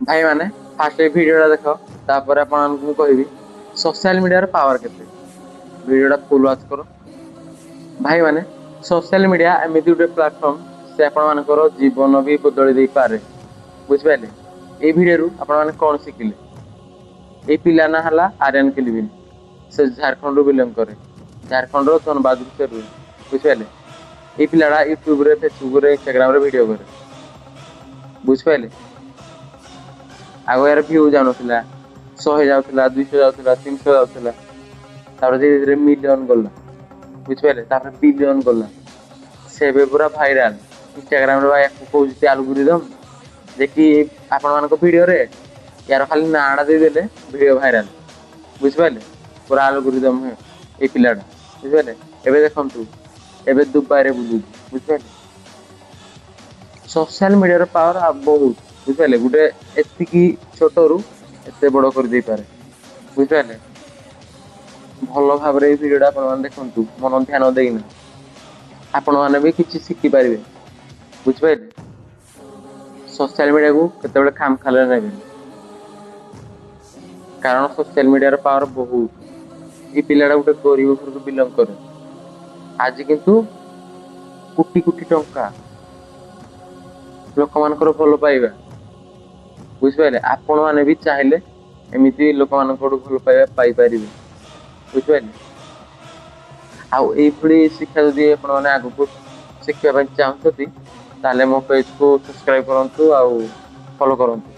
भाई मैंने फास्ट भिडियोटा देख तापर आपको कहबी सोशल मीडिया पावर केते भिडियोटा फुल वाच कर भाई मैंने सोशल मीडिया एमती गोटे प्लाटफर्म से आपंकर जीवन भी बदल दे पारे बुझिपारे ये भिडियो आपण कौन शिखिले ये पिला ना हला आर्यन किलिबिन से झारखंड बिलंग करे झारखंड धनबाद से रुहे बुझिपारे ये पिलाटा यूट्यूब रे फेसबुक रे इंस्टाग्राम रे वीडियो करे बुझिपारे आगे यार व्यू जानुला 100 जाऊला 200 जाऊला 300 जाऊला धीरे धीरे मिलियन गला बुझिपारे बिलियन गला से पूरा भाइराल इंस्टाग्राम रे भाई कहते आलगोरिदम देखी आपण मान भिडियो रे यार खाली नाड़ा देदेले भिडियो भाइराल बुझिपारे पूरा आलगोरिदम ये पिलाटा बुझिपारे एबे देखंतु एबे दुबई रे बुझु बुझिपारे सोशल मीडिया पावर बहुत बुझिपारे गोटे एतिकी छोट रु एते बड़ कर दे पारे बुझिपारे भल भाव रे भिडियोटा आपण देखंतु मन ध्यान देइना आपण माने भी किछि शिखि पारिबे बुझिपारे सोशल मीडिया को केतेबेले खाम खाले नेबे कारण सोशल मीडिया पावर बहुत ये पिलाटा गोटे गरीब घर को बिलंग करे आज किंतु कोटी कोटी टंका लोक मानकर भल पाइबा बुझिपारे आपण माने भी चाहिले एमिति लोक मानकर भल पाइबा पाई परिबे बुझिपारे आउ एई भली शिक्षा जदि आपण माने आगु शिखिबा चाहते ताले मो पेज को सब्सक्राइब करंतु आउ फॉलो करंतु।